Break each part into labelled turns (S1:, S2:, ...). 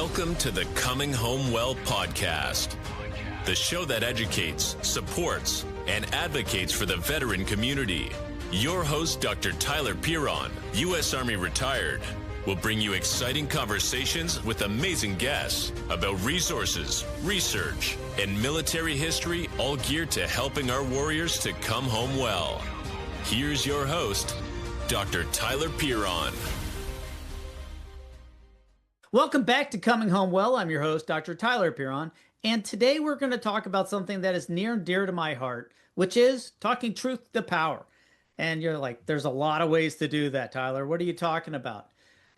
S1: Welcome to the Coming Home Well podcast, the show that educates, supports, and advocates for the veteran community. Your host, Dr. Tyler Pieron, U.S. Army retired, will bring you exciting conversations with amazing guests about resources, research, and military history, all geared to helping our warriors to come home well. Here's your host, Dr. Tyler Pieron.
S2: Welcome back to Coming Home Well. I'm your host, Dr. Tyler Pieron, and today we're going to talk about something that is near and dear to my heart, which is talking truth to power. And you're like, there's a lot of ways to do that, Tyler. What are you talking about?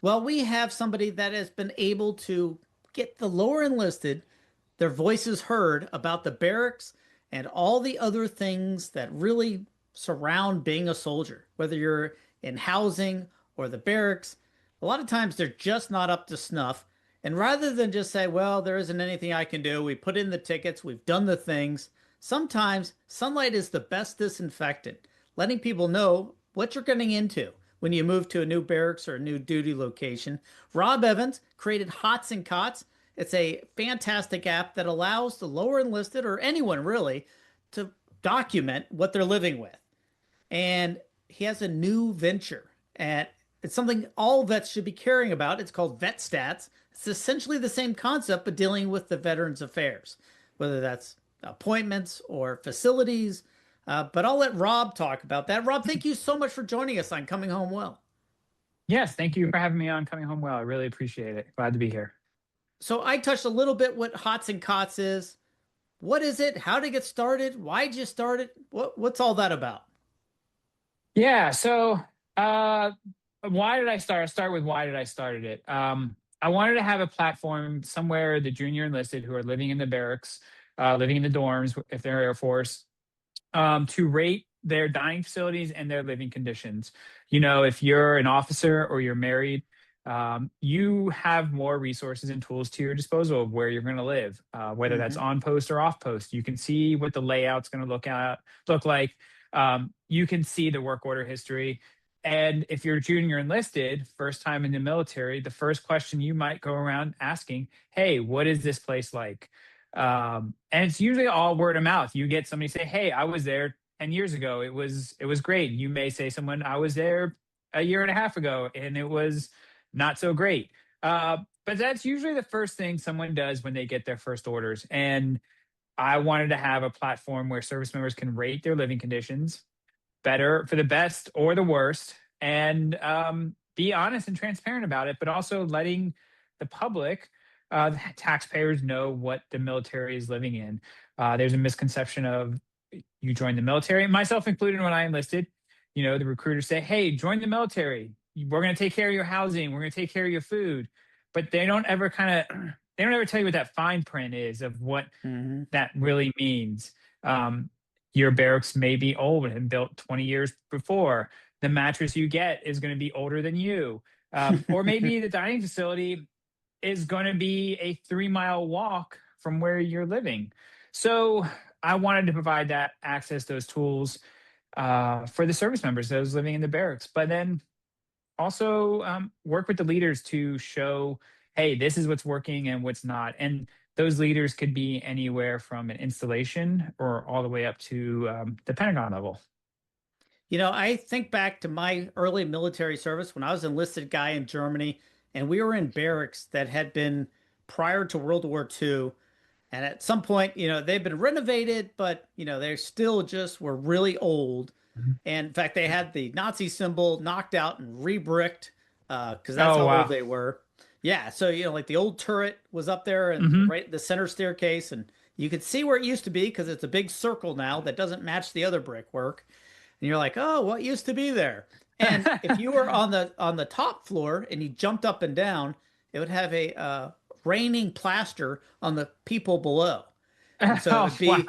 S2: Well, we have somebody that has been able to get the lower enlisted, their voices heard about the barracks and all the other things that really surround being a soldier, whether you're in housing or the barracks. A lot of times they're just not up to snuff. And rather than just say, well, there isn't anything I can do, we put in the tickets, we've done the things, sometimes sunlight is the best disinfectant, letting people know what you're getting into when you move to a new barracks or a new duty location. Rob Evans created Hots and Cots. It's a fantastic app that allows the lower enlisted, or anyone really, to document what they're living with. And he has a new venture, and it's something all vets should be caring about. It's called Vet Stats. It's essentially the same concept, but dealing with the Veterans Affairs, whether that's appointments or facilities. But I'll let Rob talk about that. Rob, thank you so much for joining us on Coming Home Well.
S3: Yes, thank you for having me on Coming Home Well. I really appreciate it. Glad to be here.
S2: So I touched a little bit what Hots and Cots is. What is it? How to get started? Why'd you start it? What's all that about?
S3: Yeah, so why did I start? I'll start with why did I start it. I wanted to have a platform somewhere the junior enlisted who are living in the barracks, living in the dorms if they're Air Force, to rate their dining facilities and their living conditions. You know, if you're an officer or you're married, you have more resources and tools to your disposal of where you're going to live, whether that's on post or off post. You can see what the layout's going to look like. You can see the work order history. And if you're junior enlisted, first time in the military, the first question you might go around asking, hey, what is this place like? And it's usually all word of mouth. You get somebody say, hey, I was there 10 years ago. It was great. You may say someone, I was there a year and a half ago and it was not so great. But that's usually the first thing someone does when they get their first orders. And I wanted to have a platform where service members can rate their living conditions, better for the best or the worst, and be honest and transparent about it, but also letting the public, taxpayers, know what the military is living in. There's a misconception of you join the military, myself included when I enlisted. You know, the recruiters say, hey, join the military. We're going to take care of your housing. We're going to take care of your food. But they don't ever they don't ever tell you what that fine print is of what that really means. Your barracks may be old and built 20 years before. The mattress you get is going to be older than you. Or maybe the dining facility is going to be a 3-mile walk from where you're living. So I wanted to provide that access, those tools for the service members, those living in the barracks. But then also work with the leaders to show, hey, this is what's working and what's not. And those leaders could be anywhere from an installation or all the way up to the Pentagon level.
S2: You know, I think back to my early military service when I was an enlisted guy in Germany, and we were in barracks that had been prior to World War II. And at some point, you know, they've been renovated, but, you know, they still just were really old. And in fact, they had the Nazi symbol knocked out and re-bricked because that's how old they were. Yeah, so, you know, like the old turret was up there and right the center staircase, and you could see where it used to be because it's a big circle now that doesn't match the other brickwork. And you're like, oh, what used to be there? And if you were on the top floor and you jumped up and down, it would have a raining plaster on the people below. And so it'd be,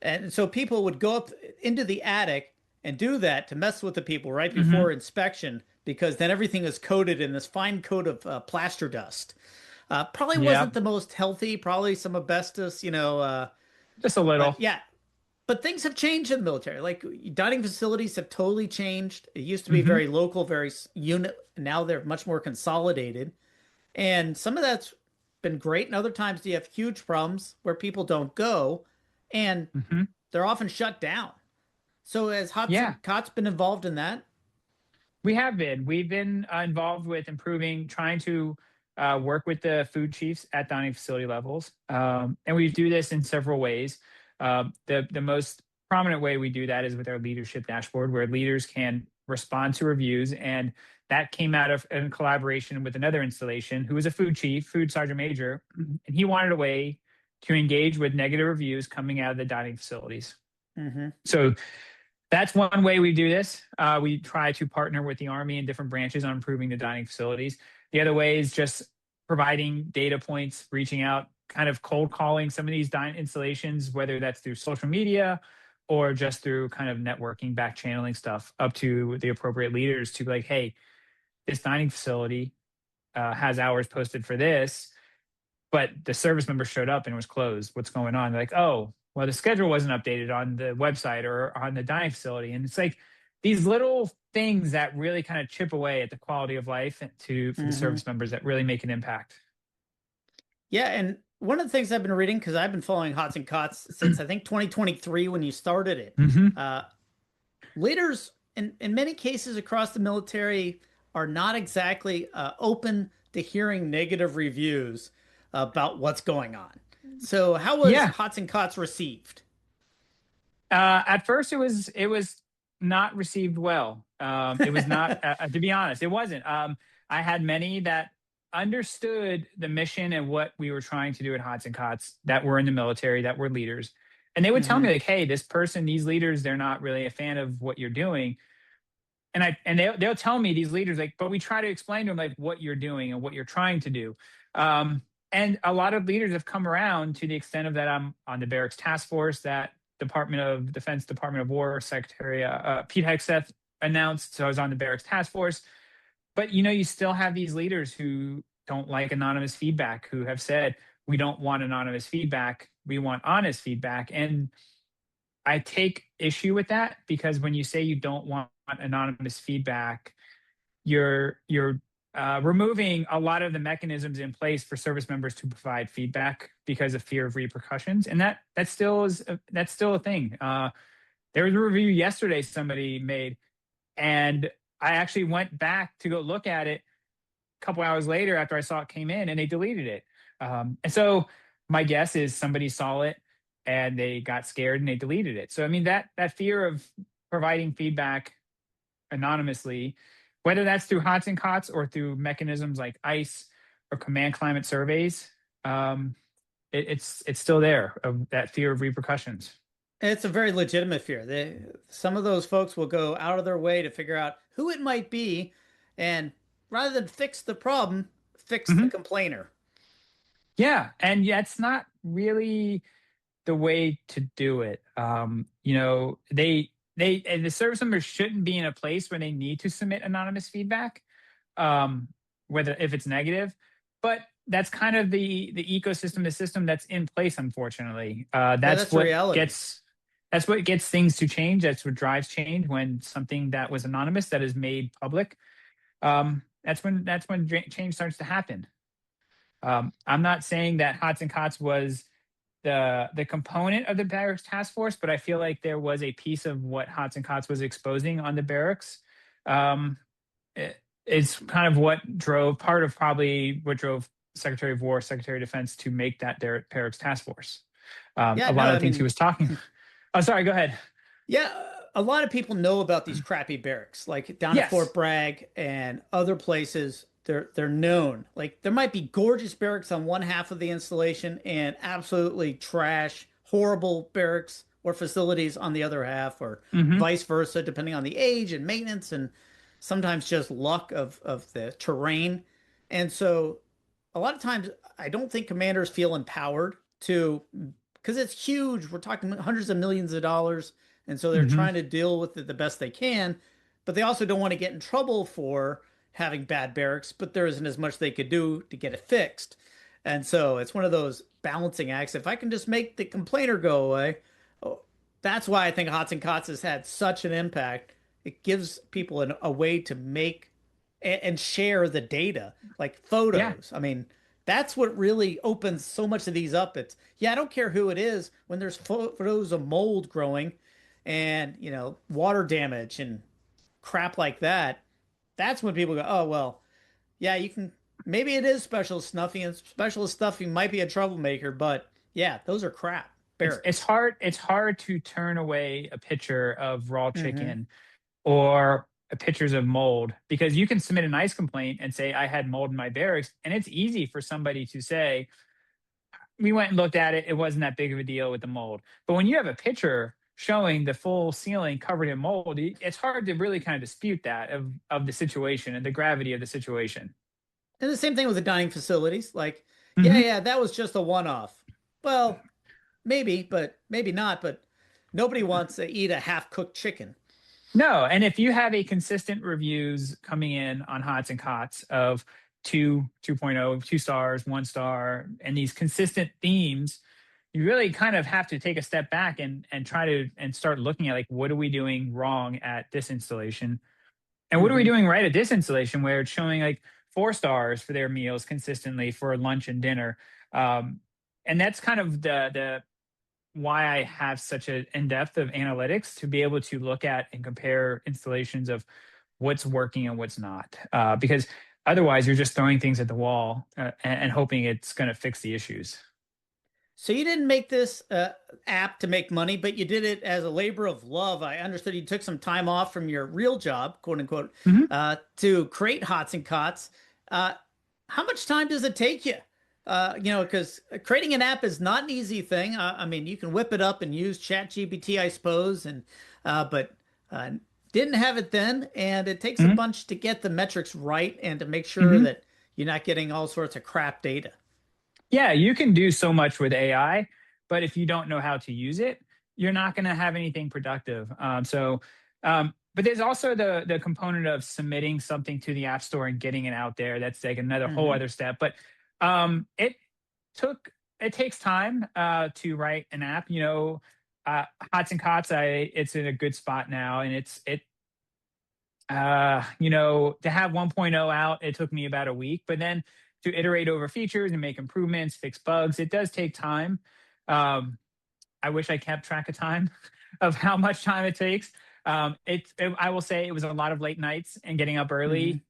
S2: and so people would go up into the attic and do that to mess with the people right before inspection, because then everything is coated in this fine coat of plaster dust. Probably wasn't the most healthy, probably some asbestos, you know.
S3: Just a little.
S2: Yeah. But things have changed in the military. Like dining facilities have totally changed. It used to be very local, very unit. Now they're much more consolidated. And some of that's been great, and other times you have huge problems where people don't go, and
S3: Hmm.
S2: they're often shut down. So has Hots
S3: Yeah,
S2: and Cots been involved in that?
S3: we have been. We've been involved with improving, trying to work with the food chiefs at dining facility levels, and we do this in several ways. The most prominent way we do that is with our leadership dashboard, where leaders can respond to reviews, and that came out of in collaboration with another installation who was a food chief, food sergeant major, and he wanted a way to engage with negative reviews coming out of the dining facilities.
S2: Mm-hmm.
S3: So that's one way we do this. We try to partner with the Army and different branches on improving the dining facilities. The other way is just providing data points, reaching out, kind of cold calling some of these dining installations, whether that's through social media or just through kind of networking, back channeling stuff up to the appropriate leaders to be like, hey, this dining facility has hours posted for this, but the service member showed up and it was closed. What's going on? They're like, oh, well, the schedule wasn't updated on the website or on the dining facility. And it's like these little things that really kind of chip away at the quality of life for the
S2: Mm-hmm.
S3: service members that really make an impact.
S2: Yeah, and one of the things I've been reading, because I've been following Hots and Cots since I think 2023 when you started it,
S3: Hmm.
S2: uh, leaders in many cases across the military are not exactly open to hearing negative reviews about what's going on. So how was
S3: Yeah.
S2: Hots and Cots received?
S3: At first, it was not received well. It was not, to be honest, it wasn't. I had many that understood the mission and what we were trying to do at Hots and Cots that were in the military, that were leaders, and they would tell me
S2: Hmm.
S3: like, "Hey, this person, these leaders, they're not really a fan of what you're doing." And they'll tell me, these leaders, like, but we try to explain to them like what you're doing and what you're trying to do. And a lot of leaders have come around to the extent of that I'm on the Barracks Task Force that Department of Defense, Department of War Secretary Pete Hegseth announced. So I was on the Barracks Task Force. But you still have these leaders who don't like anonymous feedback, who have said, we don't want anonymous feedback. We want honest feedback. And I take issue with that because when you say you don't want anonymous feedback, you're removing a lot of the mechanisms in place for service members to provide feedback because of fear of repercussions, and that's still a thing. There was a review yesterday somebody made, and I actually went back to go look at it a couple hours later after I saw it came in, and they deleted it. And so my guess is somebody saw it and they got scared and they deleted it. So I mean that fear of providing feedback anonymously, whether that's through Hots and Cots or through mechanisms like ICE or command climate surveys, it's still there, of that fear of repercussions.
S2: It's a very legitimate fear. Some of those folks will go out of their way to figure out who it might be, and rather than fix the problem, fix the
S3: Mhm.
S2: complainer.
S3: Yeah, and yeah, it's not really the way to do it. The service members shouldn't be in a place where they need to submit anonymous feedback, um, whether if it's negative. But that's kind of the ecosystem, the system that's in place. Unfortunately,
S2: Yeah, that's the reality.
S3: that's what gets things to change. That's what drives change. When something that was anonymous that is made public, that's when change starts to happen. I'm not saying that Hots and Cots was the component of the barracks task force, but I feel like there was a piece of what Hots and Cots was exposing on the barracks. Um, it's kind of what drove part of probably what drove Secretary of War, Secretary of Defense to make that barracks task force.
S2: Yeah,
S3: A
S2: no,
S3: lot of
S2: I
S3: the things he
S2: mean,
S3: was talking. Oh, sorry. Go ahead.
S2: yeah, a lot of people know about these crappy barracks, like down at
S3: Yes.
S2: Fort Bragg and other places. They're known. Like there might be gorgeous barracks on one half of the installation and absolutely trash, horrible barracks or facilities on the other half, or
S3: Hmm.
S2: vice versa, depending on the age and maintenance and sometimes just luck of the terrain. And so a lot of times I don't think commanders feel empowered to, because it's huge. We're talking hundreds of millions of dollars. And so they're
S3: Hmm.
S2: trying to deal with it the best they can, but they also don't want to get in trouble for having bad barracks, but there isn't as much they could do to get it fixed. And so it's one of those balancing acts. If I can just make the complainer go away, oh, that's why I think Hots and Cots has had such an impact. It gives people a way to make and share the data, like
S3: Yeah.
S2: photos. I mean, that's what really opens so much of these up. It's, yeah, I don't care who it is, when there's photos of mold growing and, water damage and crap like that, that's when people go, oh, well, yeah, you can, maybe it is special snuffing, and special stuffing might be a troublemaker, but yeah, those are crap
S3: It's
S2: barracks.
S3: hard to turn away a picture of raw
S2: Mm-hmm.
S3: chicken or pictures of mold, because you can submit a nice complaint and say I had mold in my barracks, and it's easy for somebody to say we went and looked at it, it wasn't that big of a deal with the mold. But when you have a picture showing the full ceiling covered in mold, it's hard to really kind of dispute that of the situation and the gravity of the situation.
S2: And the same thing with the dining facilities. Like, yeah,
S3: Hmm.
S2: yeah, that was just a one-off. Well, maybe, but maybe not. But nobody wants to eat a half-cooked chicken.
S3: No, and if you have a consistent reviews coming in on Hots and Cots of 2.0, 2 stars, 1 star, and these consistent themes, you really kind of have to take a step back and try to and start looking at, like, what are we doing wrong at this installation? And what are we
S2: Hmm.
S3: doing right at this installation where it's showing like 4 stars for their meals consistently for lunch and dinner? Um, and that's kind of the why I have such an in-depth of analytics to be able to look at and compare installations of what's working and what's not. Because otherwise, you're just throwing things at the wall and hoping it's going to fix the issues.
S2: So you didn't make this app to make money, but you did it as a labor of love. I understood you took some time off from your real job, quote unquote,
S3: Mhm.
S2: to create Hots and Cots. Uh, how much time does it take you? Because creating an app is not an easy thing. I mean, you can whip it up and use ChatGPT, I suppose, and but uh, didn't have it then, and it takes a
S3: Mhm.
S2: bunch to get the metrics right and to make sure
S3: Mhm.
S2: that you're not getting all sorts of crap data.
S3: Yeah, you can do so much with AI, but if you don't know how to use it, you're not going to have anything productive. But there's also the component of submitting something to the App Store and getting it out there. That's like another whole
S2: Hmm.
S3: other step. But it took it takes time to write an app. Hots and Cots, it's in a good spot now, and to have 1.0 out, it took me about a week, but then to iterate over features and make improvements, fix bugs, it does take time. Um, I wish I kept track of time of how much time it takes. I will say it was a lot of late nights and getting up
S2: Hmm.
S3: early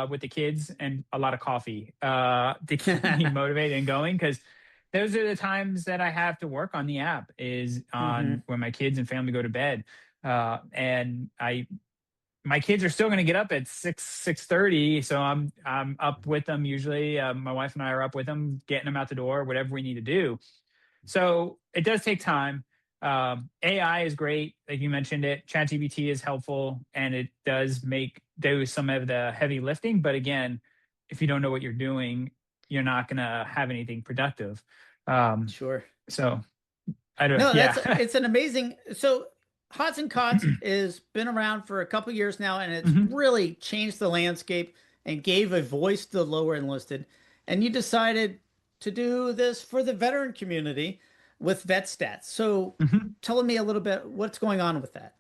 S3: with the kids and a lot of coffee to keep me motivated and going, because those are the times that I have to work on the app is
S2: Hmm.
S3: on when my kids and family go to bed. And my kids are still going to get up at 6:30, so I'm up with them usually. My wife and I are up with them, getting them out the door, whatever we need to do. So it does take time. AI is great, like you mentioned it. ChatGPT is helpful, and it does do some of the heavy lifting. But again, if you don't know what you're doing, you're not going to have anything productive. Um,
S2: Sure.
S3: so I don't.
S2: No,
S3: Yeah.
S2: it's an amazing. So Hots and Cots has been around for a couple years now, and it's
S3: Mhm.
S2: really changed the landscape and gave a voice to the lower enlisted. And you decided to do this for the veteran community with VetStats. So
S3: Mhm.
S2: tell me a little bit what's going on with that.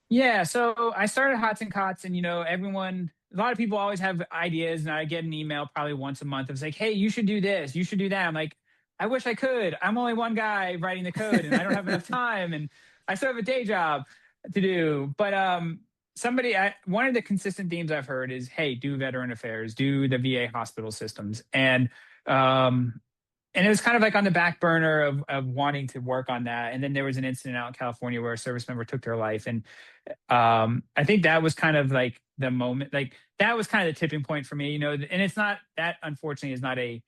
S3: Yeah, so I started Hots and Cots, and a lot of people always have ideas, and I get an email probably once a month. It's like, hey, you should do this, you should do that. I'm like, I wish I could. I'm only one guy writing the code, and I don't have enough time, and I still have a day job to do. But one of the consistent themes I've heard is, hey, do veteran affairs, do the VA hospital systems, um, and it was kind of like on the back burner of wanting to work on that. And then there was an incident out in California where a service member took their life, and I think that was kind of like the moment, like that was kind of the tipping point for me, and it's not that, unfortunately, is not a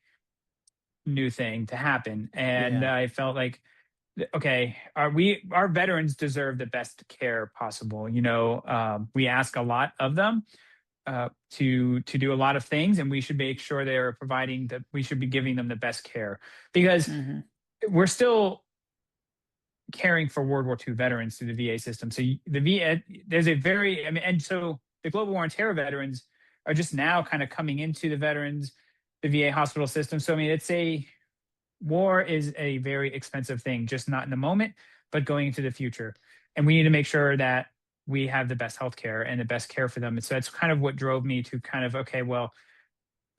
S3: new thing to happen. And
S2: Yeah.
S3: I felt like, okay, our veterans deserve the best care possible. We ask a lot of them to do a lot of things, and we should make sure they're providing that. We should be giving them the best care, because
S2: Hmm.
S3: we're still caring for World War II veterans through the VA system. So the VA, there's a very, I mean, and so the global war and terror veterans are just now kind of coming into the VA hospital system. So I mean, war is a very expensive thing, just not in the moment, but going into the future. And we need to make sure that we have the best healthcare and the best care for them. And so that's kind of what drove me to kind of, okay, well,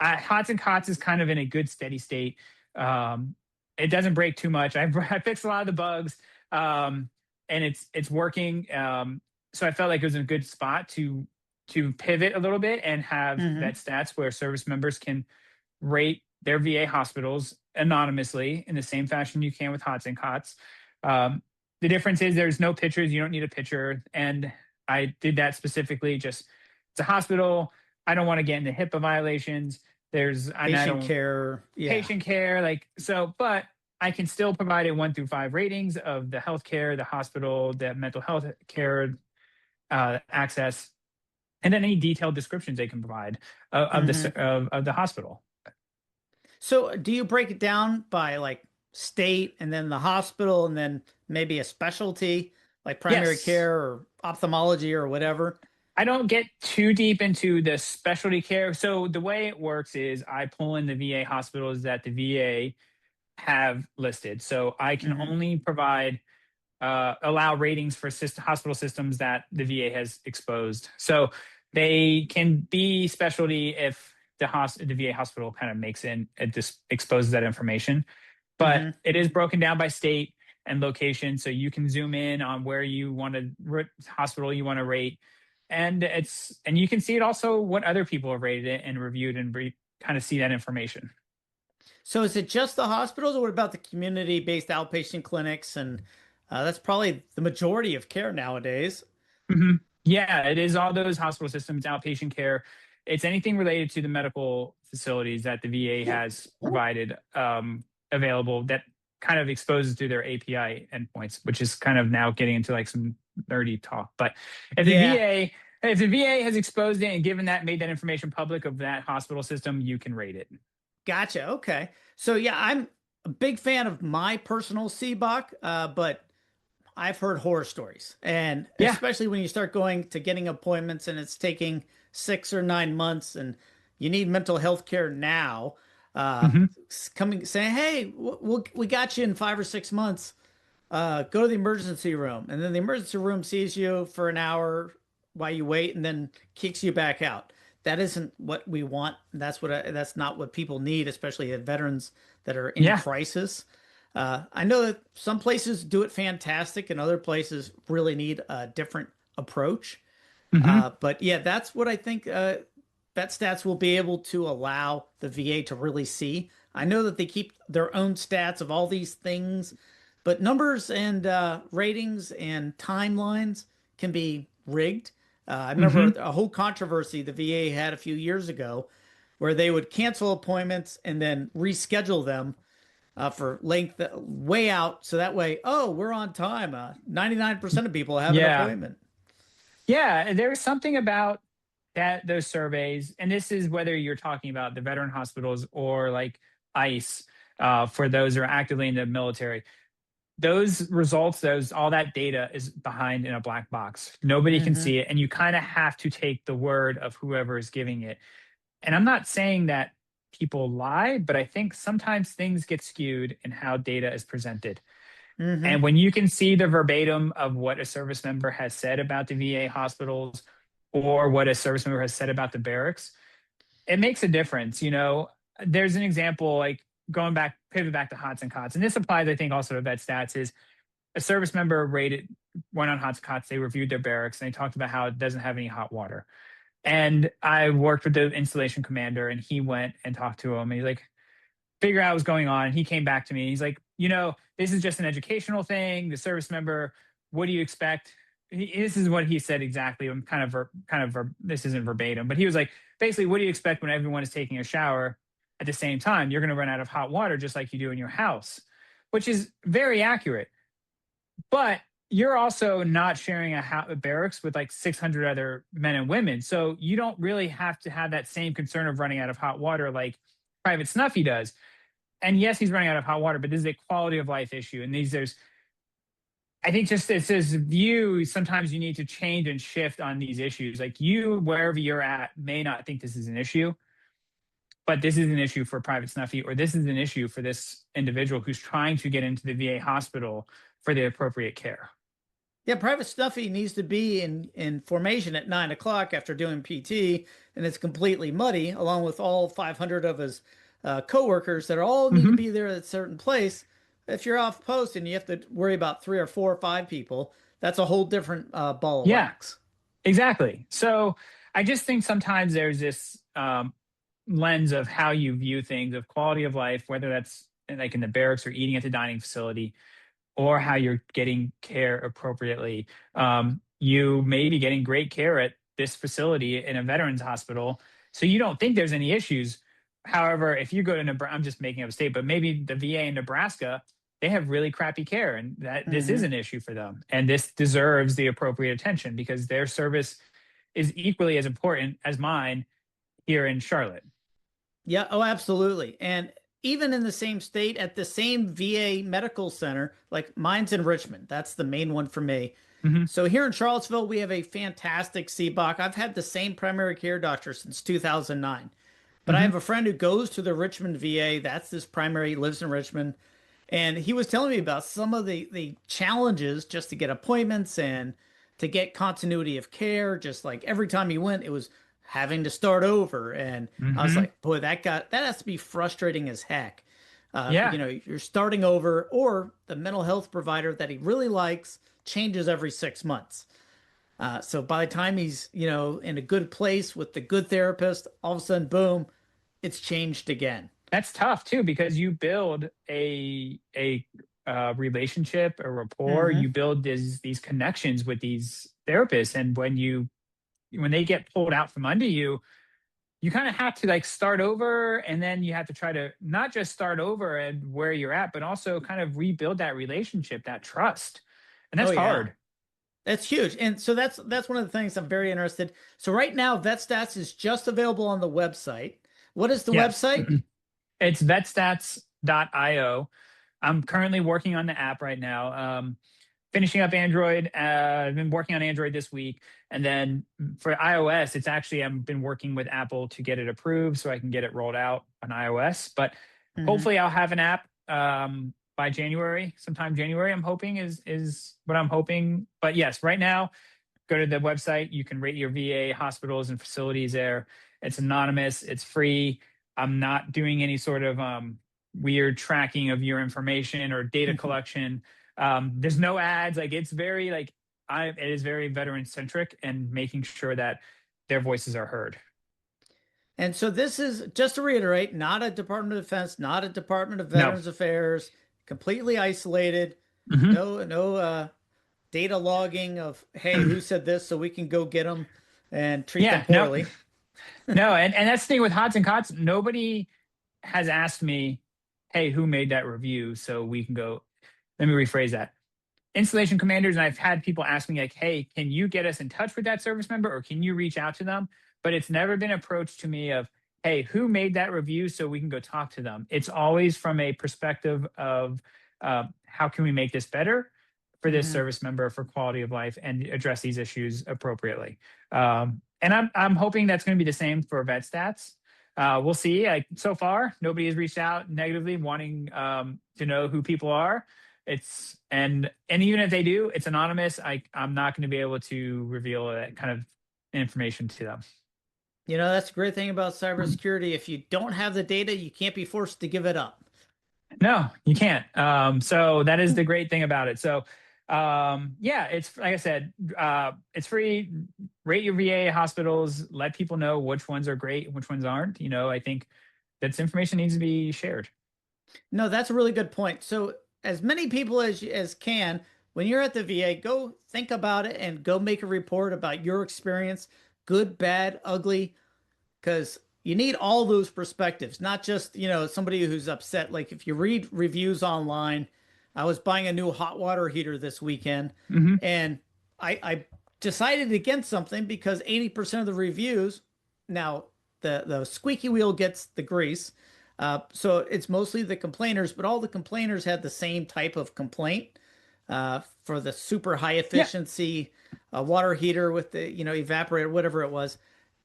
S3: Hots and Cots is kind of in a good steady state. It doesn't break too much. I fixed a lot of the bugs, and it's working. So I felt like it was in a good spot to pivot a little bit and have that stats where service members can rate their VA hospitals anonymously in the same fashion you can with Hots and Cots. The difference is there's no pictures. You don't need a picture. And I did that specifically. Just it's a hospital. I don't want to get into HIPAA violations. There's
S2: patient care,
S3: patient care, like so. But I can still provide a 1 through 5 ratings of the healthcare, the hospital, the mental health care access, and then any detailed descriptions they can provide of the hospital.
S2: So, do you break it down by like state, and then the hospital, and then maybe a specialty like primary care or ophthalmology or whatever?
S3: I don't get too deep into the specialty care. So the way it works is I pull in the VA hospitals that the VA have listed. So I can only provide, allow ratings for hospital systems that the VA has exposed. So they can be specialty if the VA hospital kind of makes it just exposes that information. But it is broken down by state and location. So you can zoom in on where you want to hospital you want to rate. And you can see it also what other people have rated it and reviewed and kind of see that information.
S2: So is it just the hospitals, or what about the community-based outpatient clinics? And that's probably the majority of care nowadays.
S3: Yeah, it is all those hospital systems, outpatient care. It's anything related to the medical facilities that the VA has provided available that kind of exposes through their API endpoints, which is kind of now getting into like some nerdy talk. But if the VA has exposed it and made that information public of that hospital system, you can rate it.
S2: Gotcha. Okay. So yeah, I'm a big fan of my personal CBOC, but I've heard horror stories, and especially when you start going to getting appointments and it's taking 6 or 9 months and you need mental health care now, coming saying, hey, we got you in 5 or 6 months. Go to the emergency room. And then the emergency room sees you for an hour while you wait and then kicks you back out. That isn't what we want. That's not what people need, especially veterans that are in crisis. I know that some places do it fantastic and other places really need a different approach. But yeah, that's what I think VetStats will be able to allow the VA to really see. I know that they keep their own stats of all these things, but numbers and ratings and timelines can be rigged. I remember a whole controversy the VA had a few years ago where they would cancel appointments and then reschedule them for length way out. So that way, we're on time. 99% of people have an appointment.
S3: Yeah, there's something about those surveys, and this is whether you're talking about the veteran hospitals or like ICE for those who are actively in the military. Those results, all that data is behind in a black box. Nobody can see it, and you kind of have to take the word of whoever is giving it. And I'm not saying that people lie, but I think sometimes things get skewed in how data is presented. And when you can see the verbatim of what a service member has said about the VA hospitals or what a service member has said about the barracks, it makes a difference. You know, there's an example, like pivot back to Hots and Cots. And this applies, I think, also to VetStats, is a service member went on Hots and Cots, they reviewed their barracks, and they talked about how it doesn't have any hot water. And I worked with the installation commander, and he went and talked to him. And he's like, figure out what's going on. And he came back to me. And he's like, this is just an educational thing. The service member, what do you expect? This is what he said exactly. I'm this isn't verbatim, but he was like, basically, what do you expect when everyone is taking a shower at the same time? You're going to run out of hot water just like you do in your house, which is very accurate. But you're also not sharing a barracks with like 600 other men and women. So you don't really have to have that same concern of running out of hot water like Private Snuffy does. And yes, he's running out of hot water, but this is a quality of life issue. And I think just it's this view, sometimes you need to change and shift on these issues. Like wherever you're at, may not think this is an issue, but this is an issue for Private Snuffy, or this is an issue for this individual who's trying to get into the VA hospital for the appropriate care.
S2: Yeah, Private Stuffy needs to be in formation at 9 o'clock after doing PT, and it's completely muddy, along with all 500 of his coworkers that all need to
S3: Hmm.
S2: be there at a certain place. If you're off post and you have to worry about three or four or five people, that's a whole different ball of
S3: Yeah,
S2: wax.
S3: exactly. So I just think sometimes there's this lens of how you view things, of quality of life, whether that's like in the barracks or eating at the dining facility, or how you're getting care appropriately. You may be getting great care at this facility in a veterans hospital, so you don't think there's any issues. However, if you go to Nebraska, I'm just making up a state, but maybe the VA in Nebraska, they have really crappy care, and that this is
S2: Hmm.
S3: an issue for them, and this deserves the appropriate attention because their service is equally as important as mine here in Charlotte.
S2: Yeah, oh, absolutely. And even in the same state at the same VA medical center, like mine's in Richmond. That's the main one for me.
S3: Hmm.
S2: So here in Charlottesville, we have a fantastic CBOC. I've had the same primary care doctor since 2009. But I
S3: Hmm.
S2: have a friend who goes to the Richmond VA. That's his primary, lives in Richmond. And he was telling me about some of the challenges just to get appointments and to get continuity of care. Just like every time he went, it was having to start over. And I was
S3: Hmm.
S2: like, boy, that has to be frustrating as heck.
S3: Yeah.
S2: You're starting over, or the mental health provider that he really likes changes every 6 months. So by the time he's, in a good place with the good therapist, all of a sudden, boom, it's changed again.
S3: That's tough too because you build a relationship, a rapport.
S2: Hmm.
S3: You build these connections with these therapists, and when they get pulled out from under you, you kind of have to like start over, and then you have to try to not just start over and where you're at, but also kind of rebuild that relationship, that trust, and
S2: Oh
S3: that's
S2: yeah,
S3: hard.
S2: that's huge. And so that's one of the things I'm very interested. So right now, VetStats is just available on the website. What is the
S3: Yes,
S2: website?
S3: it's vetstats.io. I'm currently working on the app right now. Finishing up Android. I've been working on Android this week, and then for iOS, it's actually I've been working with Apple to get it approved so I can get it rolled out on iOS. But
S2: Hmm.
S3: hopefully, I'll have an app by January, sometime January. I'm hoping is what I'm hoping. But yes, right now, go to the website. You can rate your VA hospitals and facilities there. It's anonymous. It's free. I'm not doing any sort of weird tracking of your information or data collection. There's no ads. Like it's very like it is very veteran centric and making sure that their voices are heard.
S2: And so this is, just to reiterate, not a Department of Defense, not a Department of
S3: No.
S2: Veterans Affairs, completely isolated.
S3: Hmm.
S2: No data logging of, hey, who said this so we can go get them and treat them
S3: Yeah. No.
S2: poorly.
S3: No. And that's the thing with Hots and Cots. Nobody has asked me, "Hey, who made that review?" So we can go. Let me rephrase that. Installation commanders, and I've had people ask me like, "Hey, can you get us in touch with that service member, or can you reach out to them?" But it's never been approached to me of, "Hey, who made that review?" So we can go talk to them. It's always from a perspective of how can we make this better for this
S2: Hmm.
S3: service member for quality of life and address these issues appropriately. And I'm hoping that's going to be the same for vet stats. We'll see. Like so far, nobody has reached out negatively wanting to know who people are. And even if they do, it's anonymous. I'm not going to be able to reveal that kind of information to them.
S2: That's the great thing about cybersecurity. If you don't have the data, you can't be forced to give it up.
S3: No, you can't. So that is the great thing about it. So yeah, it's like I said, it's free. Rate your VA hospitals. Let people know which ones are great and which ones aren't. I think that's information needs to be shared.
S2: No, that's a really good point. So, as many people as can, when you're at the VA, go think about it and go make a report about your experience, good, bad, ugly, because you need all those perspectives, not just, somebody who's upset. Like if you read reviews online, I was buying a new hot water heater this weekend,
S3: Hmm.
S2: and I decided against something because 80% of the reviews, now the squeaky wheel gets the grease. So it's mostly the complainers, but all the complainers had the same type of complaint for the super high
S3: Yeah.
S2: efficiency water heater with the, evaporator, whatever it was.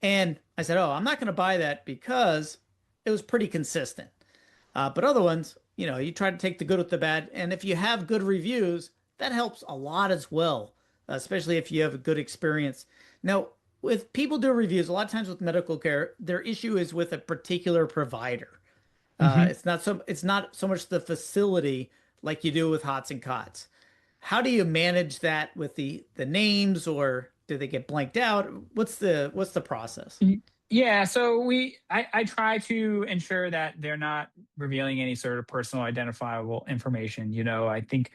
S2: And I said, oh, I'm not going to buy that because it was pretty consistent. But other ones, you try to take the good with the bad. And if you have good reviews, that helps a lot as well especially if you have a good experience. Now, with people do reviews, a lot of times with medical care, their issue is with a particular provider.
S3: Mhm.
S2: It's not so much the facility like you do with Hots and Cots. How do you manage that with the names, or do they get blanked out? What's the process?
S3: Yeah, so I try to ensure that they're not revealing any sort of personal identifiable information. I think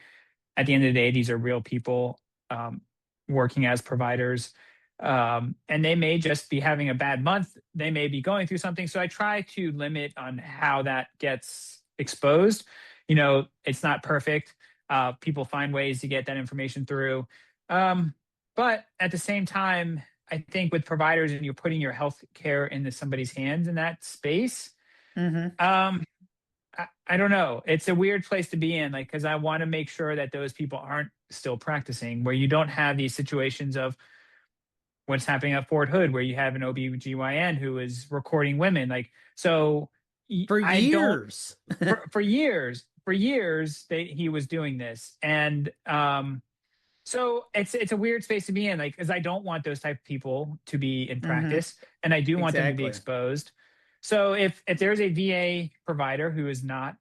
S3: at the end of the day, these are real people um, working as providers, and they may just be having a bad month. They may be going through something. So I try to limit on how that gets exposed. It's not perfect. People find ways to get that information through. Um, but at the same time, I think with providers and you're putting your health care into somebody's hands in that space,
S2: Hmm.
S3: um, I don't know. It's a weird place to be in, like, because I want to make sure that those people aren't still practicing, where you don't have these situations of what's happening at Fort Hood, where you have an OBGYN who is recording women. Like, so
S2: For
S3: I don't,
S2: years.
S3: for years, he was doing this. And so it's a weird space to be in, like, because I don't want those type of people to be in
S2: Hmm.
S3: practice, and I do want them to be
S2: Exactly.
S3: exposed. So if there's a VA provider who is not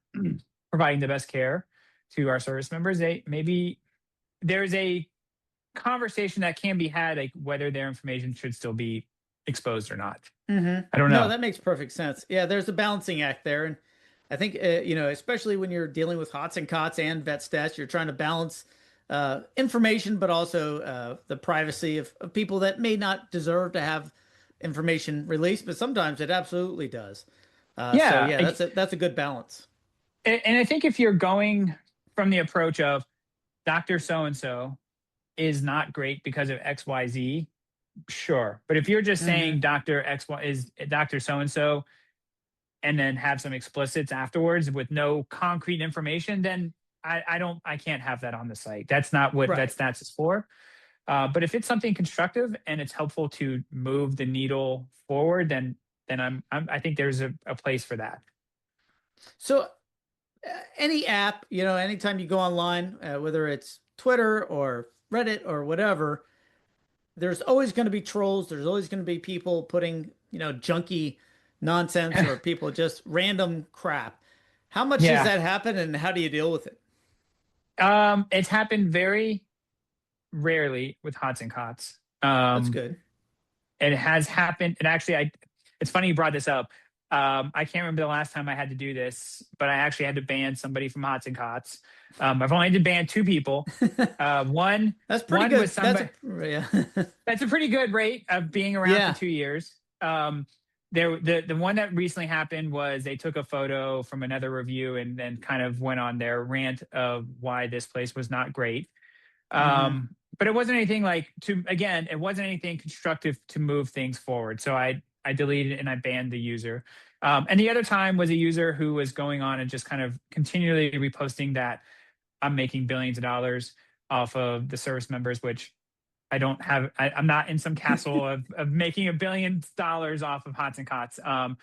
S3: providing the best care to our service members, maybe there's a conversation that can be had, like whether their information should still be exposed or not.
S2: Hmm.
S3: I don't
S2: No,
S3: know.
S2: that makes perfect sense. Yeah, there's a balancing act there, and I think especially when you're dealing with Hots and Cots and vet stats, you're trying to balance information, but also the privacy of people that may not deserve to have information released, but sometimes it absolutely does. So
S3: Yeah,
S2: yeah, that's a good balance.
S3: and I think if you're going from the approach of Dr. So and so is not great because of XYZ, sure. But if you're just saying
S2: Hmm.
S3: Dr. XY is Dr. So and so, and then have some explicits afterwards with no concrete information, then I can't have that on the site. That's not what
S2: Right.
S3: VetStats is for. But if it's something constructive and it's helpful to move the needle forward, then I think there's a place for that.
S2: So any app, anytime you go online, whether it's Twitter or Reddit or whatever, there's always going to be trolls. There's always going to be people putting, junky nonsense or people just random crap. How much does
S3: Yeah.
S2: that happen and how do you deal with it?
S3: It's happened very rarely with Hots and Cots.
S2: That's good.
S3: It has happened. And actually, it's funny you brought this up. I can't remember the last time I had to do this, but I actually had to ban somebody from Hots and Cots. I've only had to ban two people. One
S2: That's pretty
S3: one
S2: good.
S3: was somebody.
S2: Yeah.
S3: That's a pretty good rate of being around for
S2: Yeah.
S3: 2 years. The one that recently happened was they took a photo from another review and then kind of went on their rant of why this place was not great.
S2: Hmm.
S3: But it wasn't anything it wasn't anything constructive to move things forward. So I deleted it and I banned the user. And the other time was a user who was going on and just kind of continually reposting that I'm making billions of dollars off of the service members, which I don't have. I'm not in some castle of making $1 billion off of Hots and Cots. And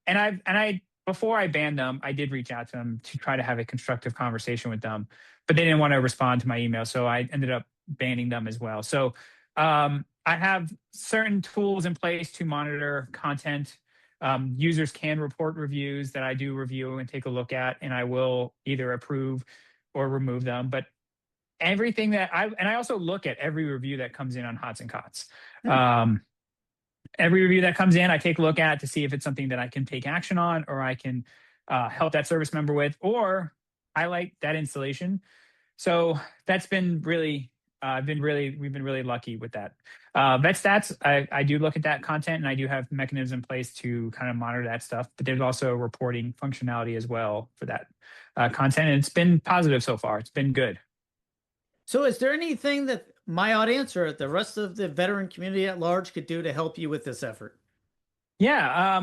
S3: I before I banned them, I did reach out to them to try to have a constructive conversation with them, but they didn't want to respond to my email, so I ended up banning them as well. So I have certain tools in place to monitor content. Users can report reviews that I do review and take a look at, and I will either approve or remove them. But everything I also look at every review that comes in on Hots and Cots. Um, every review that comes in, I take a look at to see if it's something that I can take action on, or I can help that service member with, or highlight that installation. So that's been really, we've been really lucky with that. Vet stats, I do look at that content, and I do have mechanisms in place to kind of monitor that stuff. But there's also reporting functionality as well for that content, and it's been positive so far. It's been good.
S2: So is there anything that my audience or the rest of the veteran community at large could do to help you with this effort?
S3: Yeah,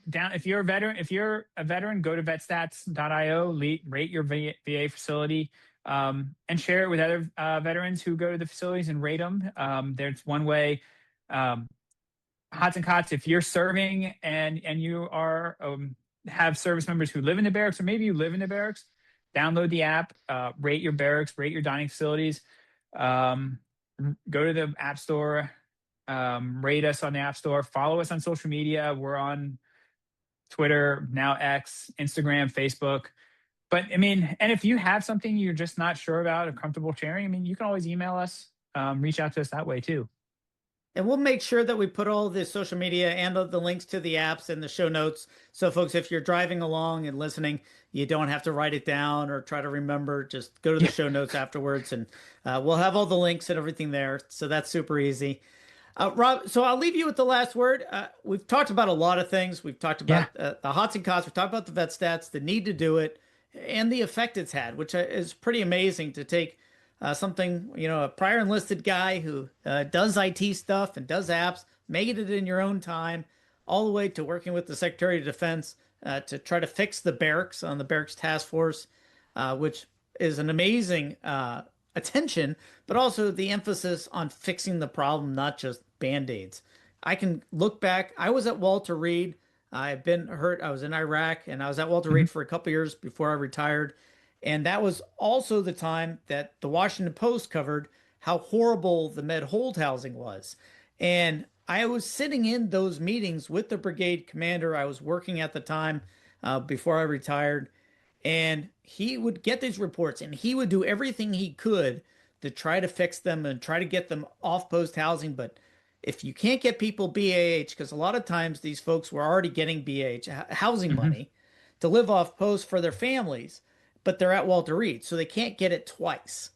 S3: down if you're a veteran, go to vetstats.io, rate your VA facility, and share it with other veterans who go to the facilities and rate them. There's one way. Um, Hots and Cots, if you're serving and you are have service members who live in the barracks, or maybe you live in the barracks, download the app, rate your barracks, rate your dining facilities. Um, go to the App Store, rate us on the App Store, follow us on social media. We're on Twitter, now X, Instagram, Facebook. But I mean, and if you have something you're just not sure about or comfortable sharing, I mean, you can always email us, reach out to us that way too.
S2: And we'll make sure that we put all the social media and the links to the apps in the show notes. So, folks, if you're driving along and listening, you don't have to write it down or try to remember. Just go to the show notes afterwards, and we'll have all the links and everything there. So that's super easy. Rob, so I'll leave you with the last word. We've talked about a lot of things. We've talked about the Hots and Cots. We've talked about the vet stats, the need to do it, and the effect it's had, which is pretty amazing to take something, a prior enlisted guy who does IT stuff and does apps, making it in your own time, all the way to working with the Secretary of Defense to try to fix the barracks on the Barracks Task Force, which is an amazing attention, but also the emphasis on fixing the problem, not just Band-Aids. I can look back. I was at Walter Reed. I've been hurt. I was in Iraq, and I was at Walter Reed for a couple years before I retired. And that was also the time that the Washington Post covered how horrible the med hold housing was. And I was sitting in those meetings with the brigade commander. I was working at the time before I retired. And he would get these reports, and he would do everything he could to try to fix them and try to get them off post housing. But if you can't get people BAH, because a lot of times these folks were already getting BAH housing money to live off post for their families, but they're at Walter Reed, so they can't get it twice.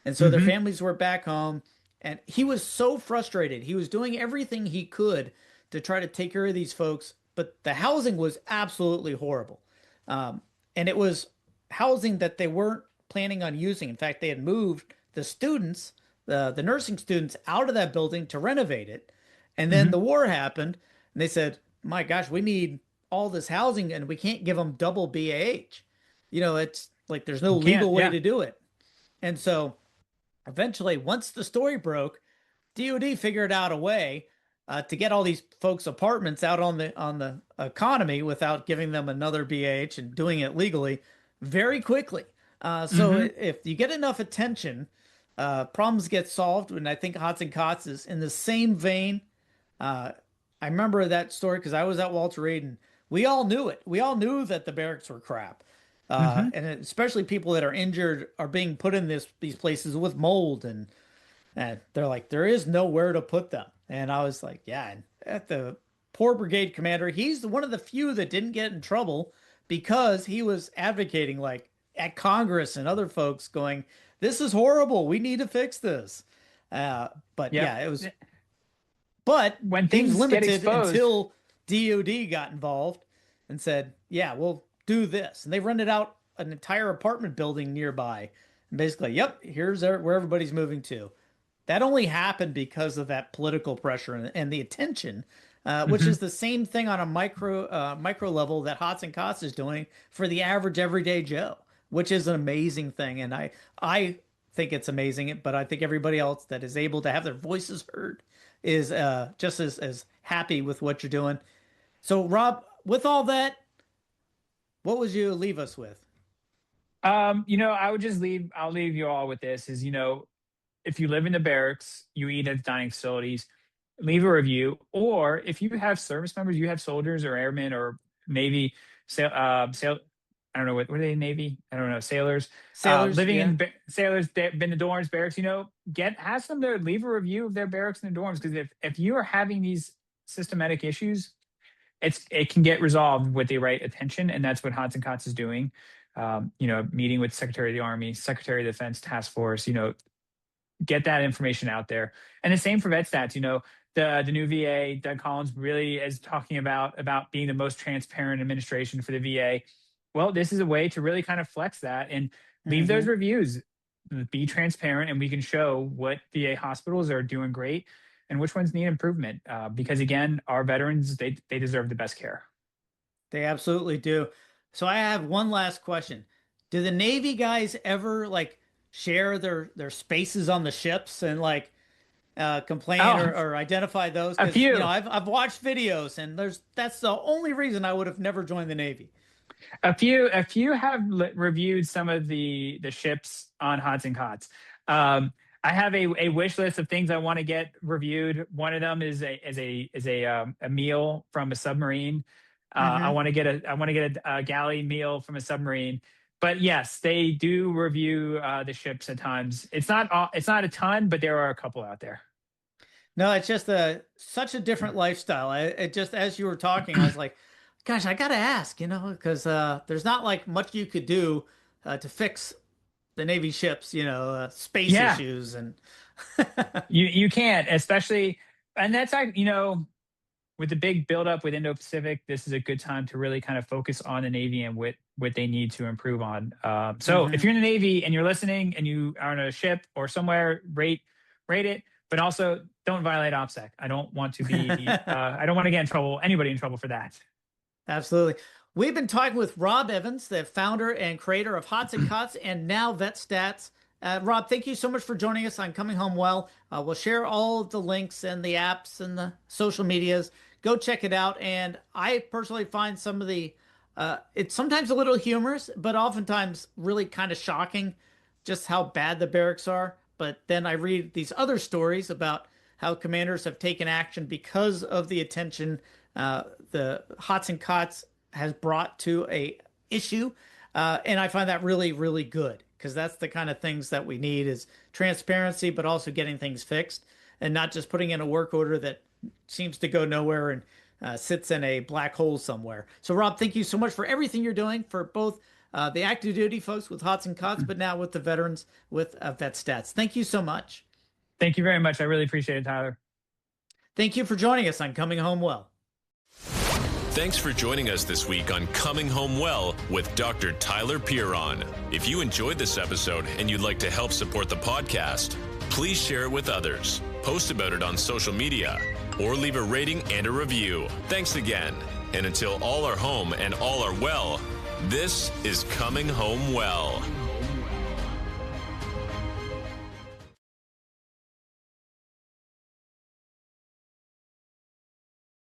S2: And so their families were back home, and he was so frustrated. He was doing everything he could to try to take care of these folks, but the housing was absolutely horrible. And it was housing that they weren't planning on using. In fact, they had moved the students, the nursing students, out of that building to renovate it. And then the war happened, and they said, my gosh, we need all this housing, and we can't give them double BAH. It's like there's no legal way to do it. And so eventually, once the story broke, DoD figured out a way to get all these folks apartments out on the economy without giving them another BAH and doing it legally very quickly. So if you get enough attention, problems get solved. And I think Hots and Cots is in the same vein. I remember that story because I was at Walter Reed, and we all knew it. We all knew that the barracks were crap. And especially people that are injured are being put in these places with mold, and they're like, there is nowhere to put them. And I was like, yeah. And at the poor brigade commander, he's one of the few that didn't get in trouble because he was advocating, like at Congress and other folks, going, this is horrible. We need to fix this. But yeah, it was. But
S3: when things
S2: limited
S3: get exposed,
S2: until DoD got involved and said, yeah, we'll do this. And they rented out an entire apartment building nearby. And basically, yep, here's where everybody's moving to. That only happened because of that political pressure and the attention, which is the same thing on a micro level that Hots and Cots is doing for the average everyday Joe, which is an amazing thing. And I think it's amazing, but I think everybody else that is able to have their voices heard is just as happy with what you're doing. So, Rob, with all that, what would you leave us with?
S3: I'll leave you all with this is, if you live in the barracks, you eat at dining facilities, leave a review. Or if you have service members, you have soldiers or airmen or Navy, I don't know, what were they, Navy? I don't know, sailors. Living in sailors, been in the dorms, barracks, ask them to leave a review of their barracks and their dorms. Because if you are having these systematic issues, it can get resolved with the right attention. And that's what Hots and Cots is doing. Meeting with Secretary of the Army, Secretary of Defense Task Force, get that information out there. And the same for vet stats, the new VA, Doug Collins really is talking about being the most transparent administration for the VA. Well, this is a way to really kind of flex that and leave those reviews, be transparent, and we can show what VA hospitals are doing great and which ones need improvement. Because again, our veterans, they deserve the best care.
S2: They absolutely do. So I have one last question. Do the Navy guys ever share their spaces on the ships and complain or identify those?
S3: A few.
S2: I've watched videos, and that's the only reason I would have never joined the Navy.
S3: A few have reviewed some of the ships on Hots and Cots. I have a wish list of things I want to get reviewed. One of them is a meal from a submarine. I want to get a galley meal from a submarine. But yes, they do review the ships at times. It's not a ton, but there are a couple out there.
S2: No, it's just such a different lifestyle. It just, as you were talking, I was like, gosh, I gotta ask, because there's not like much you could do to fix the Navy ships, space issues and
S3: you can't, especially, and that's with the big buildup with Indo-Pacific, this is a good time to really kind of focus on the Navy and what they need to improve on. So if you're in the Navy and you're listening and you are on a ship or somewhere, rate it, but also don't violate OPSEC. I don't want to be, I don't want to get anybody in trouble for that.
S2: Absolutely. We've been talking with Rob Evans, the founder and creator of Hots and Cots and now VetStats. Rob, thank you so much for joining us on Coming Home Well. We'll share all of the links and the apps and the social medias. Go check it out. And I personally find some of the, it's sometimes a little humorous, but oftentimes really kind of shocking just how bad the barracks are. But then I read these other stories about how commanders have taken action because of the attention the Hots and Cots has brought to a issue. And I find that really, really good, because that's the kind of things that we need, is transparency, but also getting things fixed and not just putting in a work order that seems to go nowhere and sits in a black hole somewhere. So Rob, thank you so much for everything you're doing for both the active duty folks with Hots and Cots, but now with the veterans with VetStats. Thank you so much.
S3: Thank you very much. I really appreciate it, Tyler.
S2: Thank you for joining us on Coming Home Well.
S1: Thanks for joining us this week on Coming Home Well with Dr. Tyler Pieron. If you enjoyed this episode and you'd like to help support the podcast, please share it with others, post about it on social media, or leave a rating and a review. Thanks again. And until all are home and all are well, this is Coming Home Well.